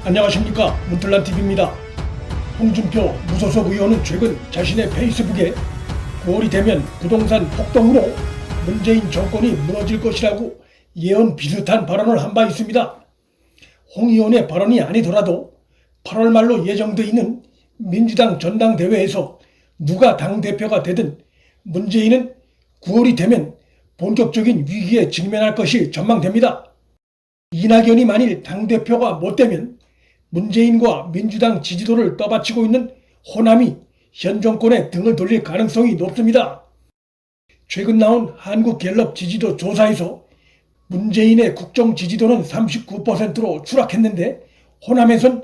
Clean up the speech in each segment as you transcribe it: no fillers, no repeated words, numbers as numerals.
안녕하십니까, 문틀란TV입니다. 홍준표 무소속 의원은 최근 자신의 페이스북에 9월이 되면 부동산 폭등으로 문재인 정권이 무너질 것이라고 예언 비슷한 발언을 한 바 있습니다. 홍 의원의 발언이 아니더라도 8월 말로 예정돼 있는 민주당 전당대회에서 누가 당대표가 되든 문재인은 9월이 되면 본격적인 위기에 직면할 것이 전망됩니다. 이낙연이 만일 당대표가 못 되면 문재인과 민주당 지지도를 떠받치고 있는 호남이 현 정권에 등을 돌릴 가능성이 높습니다. 최근 나온 한국갤럽 지지도 조사에서 문재인의 국정 지지도는 39%로 추락했는데 호남에선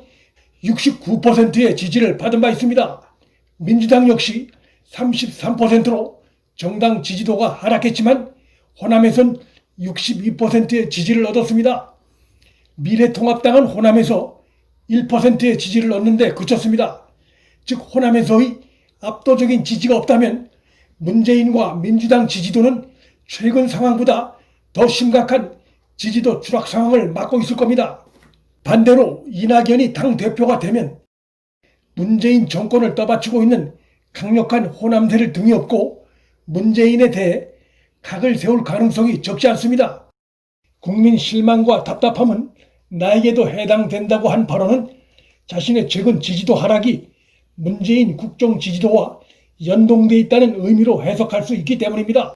69%의 지지를 받은 바 있습니다. 민주당 역시 33%로 정당 지지도가 하락했지만 호남에선 62%의 지지를 얻었습니다. 미래통합당은 호남에서 1%의 지지를 얻는데 그쳤습니다. 즉 호남에서의 압도적인 지지가 없다면 문재인과 민주당 지지도는 최근 상황보다 더 심각한 지지도 추락 상황을 맞고 있을 겁니다. 반대로 이낙연이 당대표가 되면 문재인 정권을 떠받치고 있는 강력한 호남세를 등에 업고 문재인에 대해 각을 세울 가능성이 적지 않습니다. 국민 실망과 답답함은 나에게도 해당된다고 한 발언은 자신의 최근 지지도 하락이 문재인 국정 지지도와 연동돼 있다는 의미로 해석할 수 있기 때문입니다.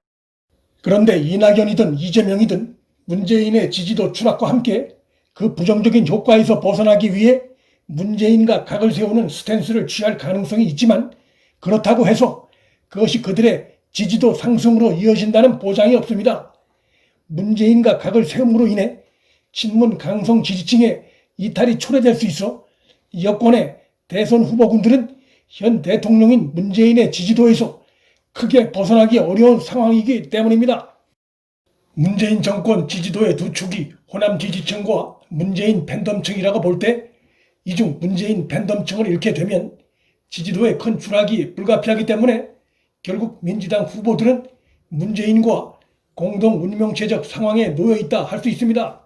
그런데 이낙연이든 이재명이든 문재인의 지지도 추락과 함께 그 부정적인 효과에서 벗어나기 위해 문재인과 각을 세우는 스탠스를 취할 가능성이 있지만 그렇다고 해서 그것이 그들의 지지도 상승으로 이어진다는 보장이 없습니다. 문재인과 각을 세움으로 인해 친문 강성 지지층의 이탈이 초래될 수 있어 여권의 대선 후보군들은 현 대통령인 문재인의 지지도에서 크게 벗어나기 어려운 상황이기 때문입니다. 문재인 정권 지지도의 두 축이 호남 지지층과 문재인 팬덤층이라고 볼 때 이 중 문재인 팬덤층을 잃게 되면 지지도의 큰 추락이 불가피하기 때문에 결국 민주당 후보들은 문재인과 공동 운명체적 상황에 놓여 있다 할 수 있습니다.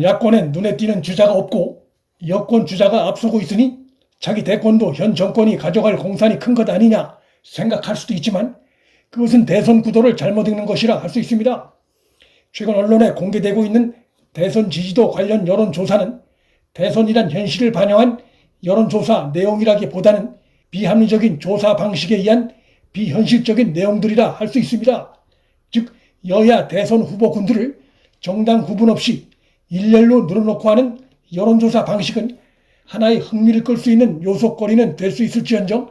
야권엔 눈에 띄는 주자가 없고 여권 주자가 앞서고 있으니 자기 대권도 현 정권이 가져갈 공산이 큰 것 아니냐 생각할 수도 있지만 그것은 대선 구도를 잘못 읽는 것이라 할 수 있습니다. 최근 언론에 공개되고 있는 대선 지지도 관련 여론조사는 대선이란 현실을 반영한 여론조사 내용이라기보다는 비합리적인 조사 방식에 의한 비현실적인 내용들이라 할 수 있습니다. 즉 여야 대선 후보군들을 정당 구분 없이 일렬로 늘어놓고 하는 여론조사 방식은 하나의 흥미를 끌 수 있는 요소거리는 될 수 있을지언정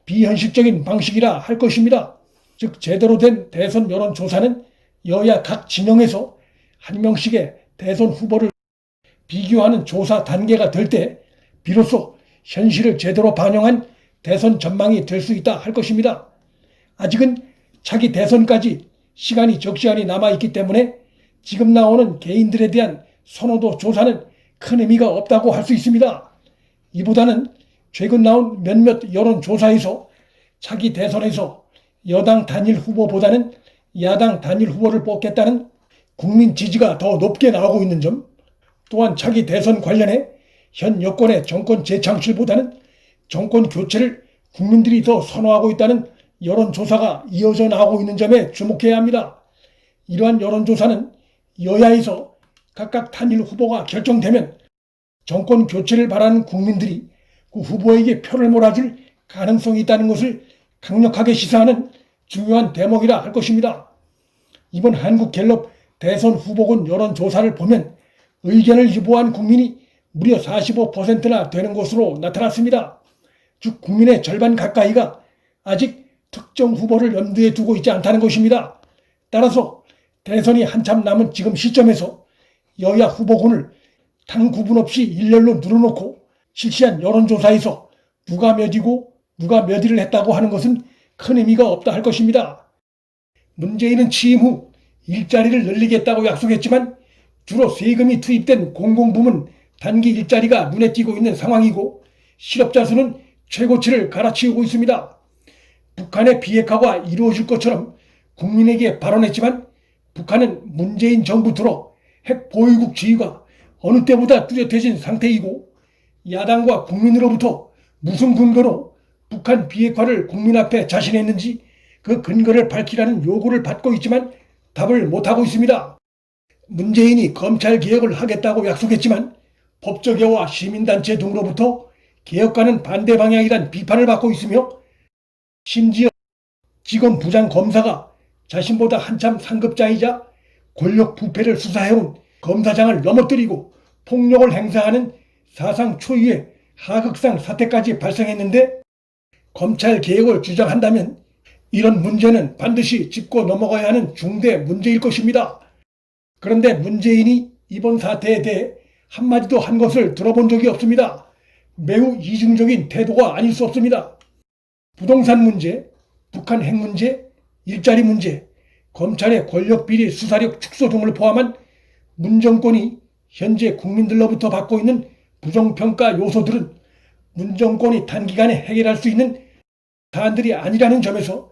비현실적인 방식이라 할 것입니다. 즉 제대로 된 대선 여론조사는 여야 각 진영에서 한 명씩의 대선 후보를 비교하는 조사 단계가 될 때 비로소 현실을 제대로 반영한 대선 전망이 될 수 있다 할 것입니다. 아직은 차기 대선까지 시간이 적지않이 남아있기 때문에 지금 나오는 개인들에 대한 선호도 조사는 큰 의미가 없다고 할 수 있습니다. 이보다는 최근 나온 몇몇 여론조사에서 차기 대선에서 여당 단일 후보보다는 야당 단일 후보를 뽑겠다는 국민 지지가 더 높게 나오고 있는 점, 또한 차기 대선 관련해 현 여권의 정권 재창출보다는 정권 교체를 국민들이 더 선호하고 있다는 여론조사가 이어져 나오고 있는 점에 주목해야 합니다. 이러한 여론조사는 여야에서 각각 단일 후보가 결정되면 정권 교체를 바라는 국민들이 그 후보에게 표를 몰아줄 가능성이 있다는 것을 강력하게 시사하는 중요한 대목이라 할 것입니다. 이번 한국갤럽 대선 후보군 여론조사를 보면 의견을 유보한 국민이 무려 45%나 되는 것으로 나타났습니다. 즉 국민의 절반 가까이가 아직 특정 후보를 염두에 두고 있지 않다는 것입니다. 따라서 대선이 한참 남은 지금 시점에서 여야 후보군을 당 구분 없이 일렬로 늘어놓고 실시한 여론조사에서 누가 몇이고 누가 몇위를 했다고 하는 것은 큰 의미가 없다 할 것입니다. 문재인은 취임 후 일자리를 늘리겠다고 약속했지만 주로 세금이 투입된 공공부문 단기 일자리가 눈에 띄고 있는 상황이고 실업자 수는 최고치를 갈아치우고 있습니다. 북한의 비핵화가 이루어질 것처럼 국민에게 발언했지만 북한은 문재인 정부 들어 핵 보유국 지위가 어느 때보다 뚜렷해진 상태이고 야당과 국민으로부터 무슨 근거로 북한 비핵화를 국민 앞에 자신했는지 그 근거를 밝히라는 요구를 받고 있지만 답을 못하고 있습니다. 문재인이 검찰개혁을 하겠다고 약속했지만 법조계와 시민단체 등으로부터 개혁과는 반대 방향이란 비판을 받고 있으며 심지어 지검 부장검사가 자신보다 한참 상급자이자 권력 부패를 수사해온 검사장을 넘어뜨리고 폭력을 행사하는 사상 초유의 하극상 사태까지 발생했는데 검찰 개혁을 주장한다면 이런 문제는 반드시 짚고 넘어가야 하는 중대 문제일 것입니다. 그런데 문재인이 이번 사태에 대해 한마디도 한 것을 들어본 적이 없습니다. 매우 이중적인 태도가 아닐 수 없습니다. 부동산 문제, 북한 핵 문제, 일자리 문제, 검찰의 권력비리 수사력 축소 등을 포함한 문 정권이 현재 국민들로부터 받고 있는 부정평가 요소들은 문 정권이 단기간에 해결할 수 있는 사안들이 아니라는 점에서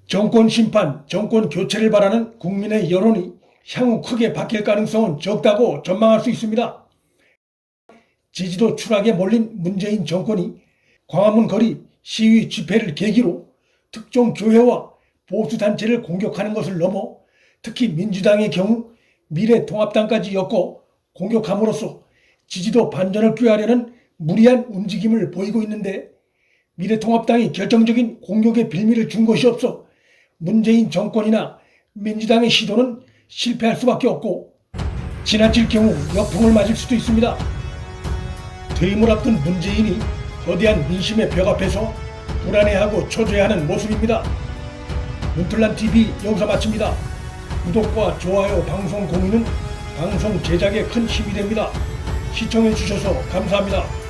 정권 심판, 정권 교체를 바라는 국민의 여론이 향후 크게 바뀔 가능성은 적다고 전망할 수 있습니다. 지지도 추락에 몰린 문재인 정권이 광화문 거리 시위 집회를 계기로 특정 교회와 보수단체를 공격하는 것을 넘어 특히 민주당의 경우 미래통합당까지 엮어 공격함으로써 지지도 반전을 꾀하려는 무리한 움직임을 보이고 있는데 미래통합당이 결정적인 공격의 빌미를 준 것이 없어 문재인 정권이나 민주당의 시도는 실패할 수밖에 없고 지나칠 경우 역풍을 맞을 수도 있습니다. 퇴임을 앞둔 문재인이 거대한 민심의 벽 앞에서 불안해하고 초조해하는 모습입니다. 문틀란TV 여기서 마칩니다. 구독과 좋아요, 방송 공유는 방송 제작에 큰 힘이 됩니다. 시청해주셔서 감사합니다.